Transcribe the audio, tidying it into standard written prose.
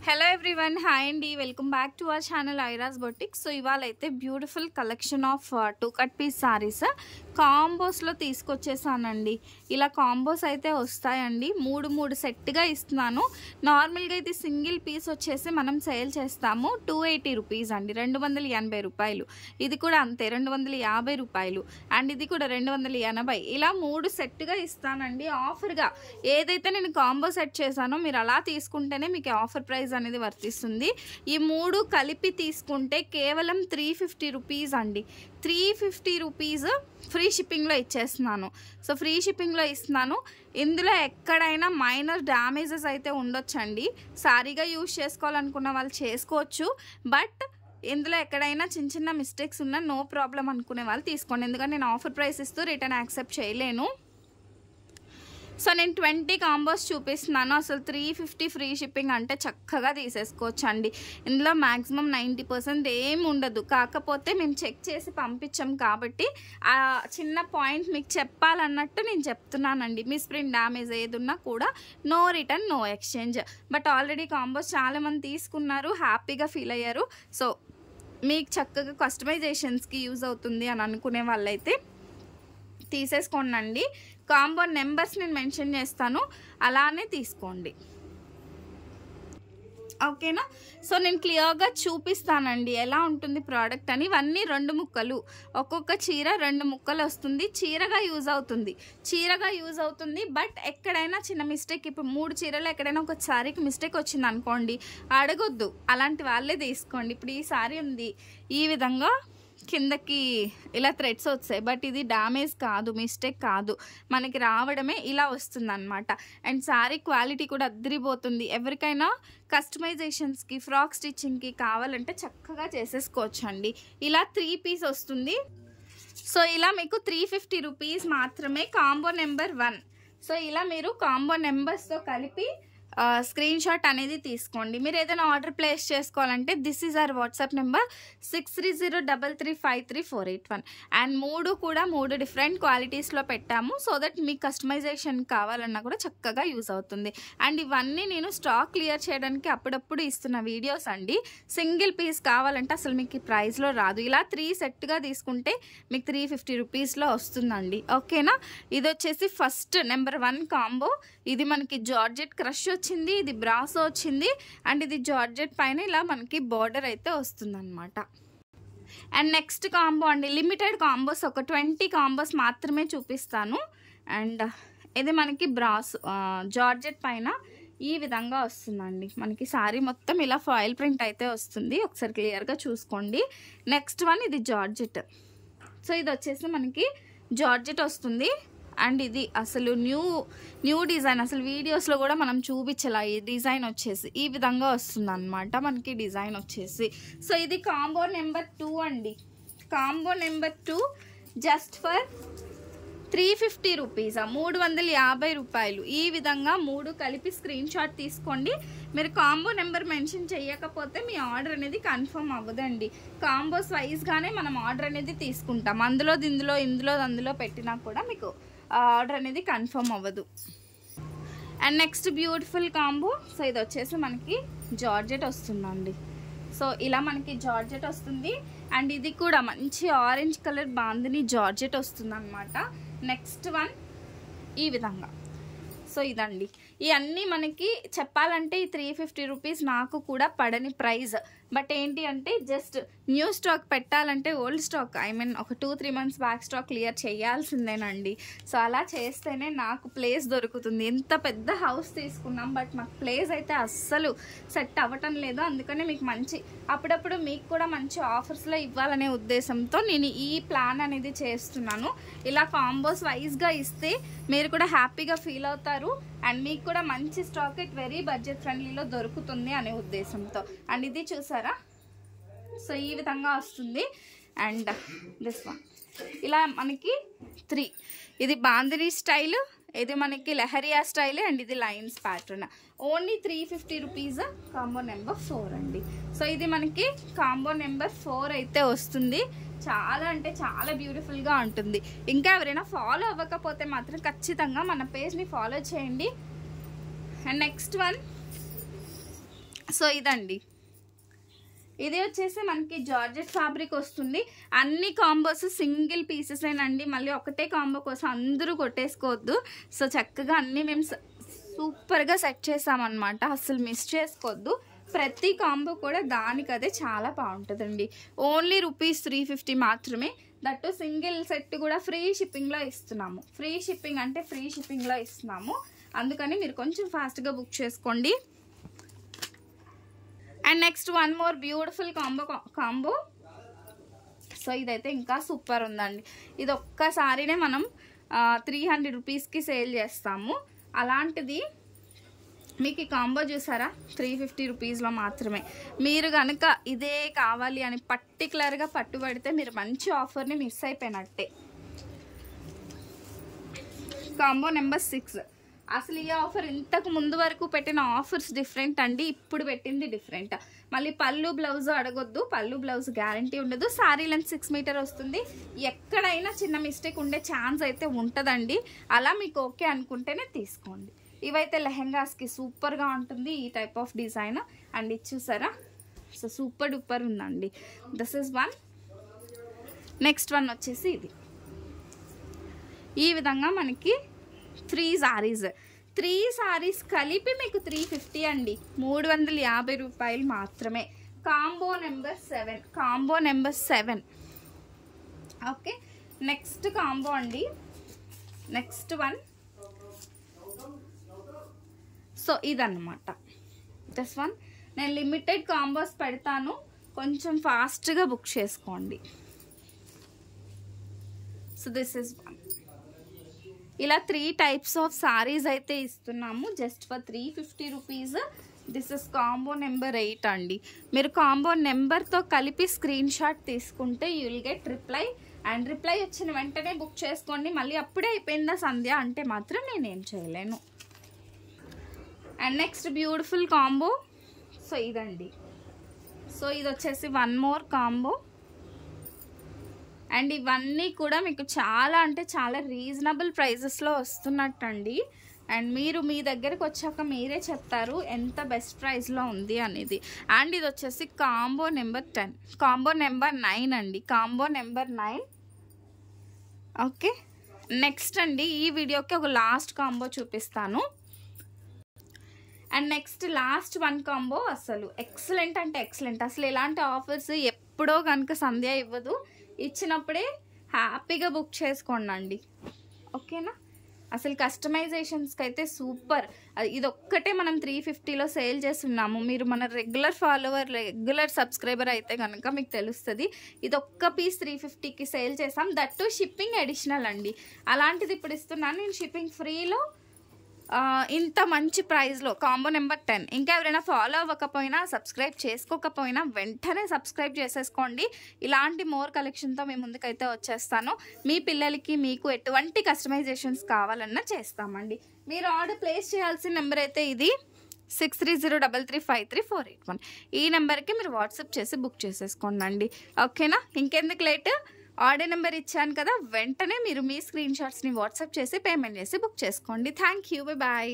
Hello everyone, hi అండి. Welcome back to our channel ఐరాస్ boutique. So ఇవాళ అయితే beautiful collection of 2 cut piece saris కాంబోస్లో తీసుకొచ్చేసానండి. ఇలా కాంబోస్ అయితే వస్తాయండి. మూడు సెట్గా ఇస్తున్నాను. నార్మల్గా ఇది సింగిల్ పీస్ వచ్చేసి మనం సేల్ చేస్తాము 280 రూపీస్ అండి, 280 రూపాయలు. ఇది కూడా అంతే 250 రూపాయలు అండ్ ఇది కూడా 280. ఇలా 3 సెట్గా ఇస్తానండి ఆఫర్గా. ఏదైతే నేను కాంబో సెట్ చేశానో మీరు అలా తీసుకుంటేనే మీకు ఆఫర్ ప్రైస్ అనేది వర్తిస్తుంది. ఈ 3 కలిపి తీసుకుంటే కేవలం 350 రూపీస్ అండి. 350 రూపీస్ ఫ్రీ షిప్పింగ్లో ఇచ్చేస్తున్నాను. సో ఫ్రీ షిప్పింగ్లో ఇస్తున్నాను. ఇందులో ఎక్కడైనా మైనర్ డ్యామేజెస్ అయితే ఉండొచ్చండి. సారీగా యూజ్ చేసుకోవాలనుకున్న వాళ్ళు చేసుకోవచ్చు. బట్ ఇందులో ఎక్కడైనా చిన్న మిస్టేక్స్ ఉన్నా నో ప్రాబ్లం అనుకునే వాళ్ళు తీసుకోండి. ఎందుకంటే నేను ఆఫర్ ప్రైస్ ఇస్తూ రిటర్న్ యాక్సెప్ట్ చేయలేను. సో నేను 20 కాంబోస్ చూపిస్తున్నాను. అసలు 350 ఫ్రీ షిప్పింగ్ అంటే చక్కగా తీసేసుకోవచ్చు అండి. ఇందులో మ్యాక్సిమం 90% ఏమి ఉండదు. కాకపోతే మేము చెక్ చేసి పంపించాం కాబట్టి ఆ చిన్న పాయింట్ మీకు చెప్పాలన్నట్టు నేను చెప్తున్నానండి. మిస్ ప్రింట్ డ్యామేజ్ ఏది ఉన్నా కూడా no return, no exchange. But already combos చాలామంది తీసుకున్నారు, హ్యాపీగా ఫీల్ అయ్యారు. సో మీకు చక్కగా కస్టమైజేషన్స్కి యూజ్ అవుతుంది అని అనుకునే వాళ్ళైతే తీసేసుకోండి. కాంబో నెంబర్స్ నేను మెన్షన్ చేస్తాను, అలానే తీసుకోండి. ఓకేనా? సో నేను క్లియర్గా చూపిస్తానండి ఎలా ఉంటుంది ప్రోడక్ట్ అని. ఇవన్నీ 2 ముక్కలు, ఒక్కొక్క చీర 2 ముక్కలు వస్తుంది. చీరగా యూజ్ అవుతుంది. బట్ ఎక్కడైనా చిన్న మిస్టేక్, ఇప్పుడు 3 చీరలు ఎక్కడైనా ఒక సారీకి మిస్టేక్ వచ్చింది అనుకోండి, అడగొద్దు, అలాంటి వాళ్ళే తీసుకోండి. ఇప్పుడు ఈ సారీ ఉంది, ఈ విధంగా కిందకి ఇలా థ్రెడ్స్ వచ్చాయి, బట్ ఇది డ్యామేజ్ కాదు, మిస్టేక్ కాదు, మనకి రావడమే ఇలా వస్తుంది అనమాట. అండ్ శారీ క్వాలిటీ కూడా అద్దరిపోతుంది. ఎవరికైనా కస్టమైజేషన్స్కి, ఫ్రాక్ స్టిచ్చింగ్కి కావాలంటే చక్కగా చేసేసుకోవచ్చు అండి. ఇలా 3 పీస్ వస్తుంది. సో ఇలా మీకు 350 రూపీస్ మాత్రమే కాంబో నెంబర్ 1. సో ఇలా మీరు కాంబో నెంబర్స్తో కలిపి స్క్రీన్ షాట్ అనేది తీసుకోండి. మీరు ఏదైనా ఆర్డర్ ప్లేస్ చేసుకోవాలంటే this is our WhatsApp number 6303353481. And 3 కూడా 3 డిఫరెంట్ క్వాలిటీస్లో పెట్టాము. సో దట్ మీకు కస్టమైజేషన్ కావాలన్నా కూడా చక్కగా యూజ్ అవుతుంది. అండ్ ఇవన్నీ నేను స్టాక్ క్లియర్ చేయడానికి అప్పుడప్పుడు ఇస్తున్న వీడియోస్ అండి. సింగిల్ పీస్ కావాలంటే అసలు మీకు ఈ ప్రైస్లో రాదు. ఇలా 3 సెట్గా తీసుకుంటే మీకు 350 రూపీస్లో వస్తుందండి. ఓకేనా? ఇది వచ్చేసి ఫస్ట్ నెంబర్ 1 కాంబో. ఇది మనకి జార్జెట్ క్రష్ వచ్చింది, ఇది బ్రాసో వచ్చింది, అండ్ ఇది జార్జెట్ పైన ఇలా మనకి బార్డర్ అయితే వస్తుందన్నమాట. అండ్ నెక్స్ట్ కాంబో అండి, లిమిటెడ్ కాంబోస్, ఒక 20 కాంబోస్ మాత్రమే చూపిస్తాను. అండ్ ఇది మనకి జార్జెట్ పైన ఈ విధంగా వస్తుందండి. మనకి సారీ మొత్తం ఇలా ఫాయిల్ ప్రింట్ అయితే వస్తుంది. ఒకసారి క్లియర్గా చూసుకోండి. నెక్స్ట్ వన్ ఇది జార్జెట్. సో ఇది వచ్చేసి మనకి జార్జెట్ వస్తుంది. అండ్ ఇది అసలు న్యూ డిజైన్, అసలు వీడియోస్లో కూడా మనం చూపించాల. ఈ డిజైన్ వచ్చేసి ఈ విధంగా వస్తుంది అనమాట మనకి డిజైన్ వచ్చేసి. సో ఇది కాంబో నెంబర్ 2 అండి. Combo number 2 just for 350 rupees, 350 రూపాయలు. ఈ విధంగా 3 కలిపి స్క్రీన్ షాట్ తీసుకోండి. మీరు కాంబో నెంబర్ మెన్షన్ చేయకపోతే మీ ఆర్డర్ అనేది కన్ఫర్మ్ అవ్వదండి. కాంబోస్ వైజ్గానే మనం ఆర్డర్ అనేది తీసుకుంటాం. అందులో పెట్టినా కూడా మీకు ఆర్డర్ అనేది కన్ఫర్మ్ అవ్వదు. And next beautiful combo. So ఇది వచ్చేసి మనకి జార్జెట్ వస్తుందండి. సో ఇలా మనకి జార్జెట్ వస్తుంది. అండ్ ఇది కూడా మంచి ఆరెంజ్ కలర్ బాందిని జార్జెట్ వస్తుంది అనమాట. నెక్స్ట్ వన్ ఈ విధంగా. సో ఇదండి. ఇవన్నీ మనకి చెప్పాలంటే ఈ 350 రూపీస్ నాకు కూడా పడని ప్రైస్. బట్ ఏంటి అంటే జస్ట్ న్యూ స్టాక్ పెట్టాలంటే ఓల్డ్ స్టాక్, ఒక 2-3 మంత్స్ బ్యాక్ స్టాక్ క్లియర్ చేయాల్సిందేనండి. సో అలా చేస్తేనే నాకు ప్లేస్ దొరుకుతుంది. ఎంత పెద్ద హౌస్ తీసుకున్నాం, బట్ మాకు ప్లేస్ అయితే అస్సలు సెట్ అవ్వటం లేదు. అందుకనే మీకు అప్పుడప్పుడు మీకు కూడా మంచి ఆఫర్స్లో ఇవ్వాలనే ఉద్దేశంతో నేను ఈ ప్లాన్ అనేది చేస్తున్నాను. ఇలా కాంబోస్ వైజ్గా ఇస్తే మీరు కూడా హ్యాపీగా ఫీల్ అవుతారు. అండ్ మీకు కూడా మంచి స్టాక్ ఎట్ వెరీ బడ్జెట్ ఫ్రెండ్లీలో దొరుకుతుంది అనే ఉద్దేశంతో. అండ్ ఇది చూసారా? సో ఈ విధంగా వస్తుంది. అండ్ దిస్ వన్ ఇలా మనకి 3. ఇది బాందిని స్టైల్, ఇది మనకి లెహరియా స్టైల్, అండ్ ఇది lines pattern. Only 350 rupees combo number 4 అండి. సో ఇది మనకి కాంబో నెంబర్ 4 అయితే వస్తుంది. చాలా అంటే చాలా బ్యూటిఫుల్గా ఉంటుంది. ఇంకా ఎవరైనా ఫాలో అవ్వకపోతే మాత్రం ఖచ్చితంగా మన పేజ్ని ఫాలో చేయండి. అండ్ నెక్స్ట్ వన్ సో ఇదండి, ఇది వచ్చేసి మనకి జార్జెట్ ఫ్యాబ్రిక్ వస్తుంది. అన్ని కాంబోస్ సింగిల్ పీసెసేనండి, మళ్ళీ ఒకటే కాంబో కోసం అందరూ కొట్టేసుకోవద్దు. సో చక్కగా అన్నీ మేము సూపర్గా సెట్ చేసామన్నమాట, అసలు మిస్ చేసుకోవద్దు. ప్రతి కాంబో కూడా దానికదే చాలా బాగుంటుందండి. ఓన్లీ ₹350 మాత్రమే. దట్టు సింగిల్ సెట్ కూడా ఫ్రీ షిప్పింగ్లో ఇస్తున్నాము. ఫ్రీ షిప్పింగ్ అంటే ఫ్రీ షిప్పింగ్లో ఇస్తున్నాము, అందుకని మీరు కొంచెం ఫాస్ట్గా బుక్ చేసుకోండి. And next one more beautiful combo. So ఇదైతే ఇంకా సూపర్ ఉందండి. ఇది ఒక్కసారినే మనం 300 రూపీస్కి సేల్ చేస్తాము. అలాంటిది మీకు ఈ కాంబో చూసారా, 350 రూపీస్లో మాత్రమే. మీరు కనుక ఇదే కావాలి అని పర్టికులర్గా పట్టుబడితే మీరు మంచి ఆఫర్ని మిస్ అయిపోయినట్టే. Combo number 6. అసలు ఈ ఆఫర్ ఇంతకు ముందు వరకు పెట్టిన ఆఫర్స్ డిఫరెంట్ అండి, ఇప్పుడు పెట్టింది డిఫరెంట్. మళ్ళీ పళ్ళు బ్లౌజ్ అడగొద్దు, పళ్ళు బ్లౌజ్ గ్యారంటీ ఉండదు. శారీ లెంత్ 6 మీటర్ వస్తుంది. ఎక్కడైనా చిన్న మిస్టేక్ ఉండే ఛాన్స్ అయితే ఉంటుందండి. అలా మీకు ఓకే అనుకుంటేనే తీసుకోండి. ఇవైతే లెహెంగాస్కి సూపర్గా ఉంటుంది ఈ టైప్ ఆఫ్ డిజైన్. అండ్ ఇది చూసారా, సో సూపర్ డూపర్ ఉందండి. This is one. Next one వచ్చేసి ఇది. ఈ విధంగా మనకి 3 సారీస్ కలిపి మీకు 350 అండి, 350 రూపాయలు మాత్రమే. Combo number 7. Okay, next combo అండి. Next one. సో ఇదన్నమాట దిస్ వన్. నేను లిమిటెడ్ కాంబోస్ పెడతాను, కొంచెం ఫాస్ట్గా బుక్ చేసుకోండి. So this is one. ఇలా 3 టైప్స్ ఆఫ్ సారీస్ అయితే ఇస్తున్నాము just for 350 rupees. This is combo number 8 అండి. మీరు కాంబో నెంబర్తో కలిపి స్క్రీన్ షాట్ తీసుకుంటే you will get reply. And reply వచ్చిన వెంటనే బుక్ చేసుకోండి. మళ్ళీ అప్పుడే అయిపోయిందా సంధ్య అంటే మాత్రం నేనేం చేయలేను. And next beautiful combo. So ఇదండి. సో ఇది వచ్చేసి వన్ మోర్ కాంబో. అండ్ ఇవన్నీ కూడా మీకు చాలా అంటే చాలా రీజనబుల్ ప్రైజెస్లో వస్తున్నట్టండి. అండ్ మీరు మీ దగ్గరకు వచ్చాక మీరే చెప్తారు ఎంత బెస్ట్ ప్రైస్లో ఉంది అనేది. అండ్ ఇది వచ్చేసి కాంబో నెంబర్ 10, కాంబో నెంబర్ 9 అండి, కాంబో నెంబర్ 9. ఓకే, నెక్స్ట్ అండి ఈ వీడియోకి ఒక లాస్ట్ కాంబో చూపిస్తాను. And next last one combo అసలు ఎక్సలెంట్ అంటే ఎక్సలెంట్. అసలు ఇలాంటి ఆఫర్స్ ఎప్పుడో కనుక సంధ్య ఇవ్వదు, ఇచ్చినప్పుడే హ్యాపీగా బుక్ చేసుకోండి. ఓకేనా, అసలు కస్టమైజేషన్స్కి అయితే సూపర్. ఇది ఒక్కటే మనం 350లో సేల్ చేస్తున్నాము. మీరు మన రెగ్యులర్ ఫాలోవర్, రెగ్యులర్ సబ్స్క్రైబర్ అయితే కనుక మీకు తెలుస్తుంది. ఇది ఒక్క పీస్ 350కి సేల్ చేసాం, దట్టు షిప్పింగ్ అడిషనల్ అండి. అలాంటిది ఇప్పుడు ఇస్తున్నాను నేను షిప్పింగ్ ఫ్రీలో ఇంత మంచి ప్రైస్లో. Combo number 10. ఇంకా ఎవరైనా ఫాలో అవ్వకపోయినా, సబ్స్క్రైబ్ చేసుకోకపోయినా వెంటనే సబ్స్క్రైబ్ చేసేసుకోండి. ఇలాంటి మోర్ కలెక్షన్తో మీ ముందుకైతే వచ్చేస్తాను. మీ పిల్లలకి మీకు ఎటువంటి కస్టమైజేషన్స్ కావాలన్నా చేస్తామండి. మీరు ఆర్డర్ ప్లేస్ చేయాల్సిన నెంబర్ అయితే ఇది 6303353481. ఈ నెంబర్కి మీరు వాట్సాప్ చేసి బుక్ చేసేసుకోండి. ఓకేనా, ఇంకెందుకు లేట్, ఆర్డర్ నెంబర్ ఇచ్చాను కదా, వెంటనే మీరు మీ స్క్రీన్ షాట్స్ని వాట్సాప్ చేసి పేమెంట్ చేసి బుక్ చేసుకోండి. Thank you, bye.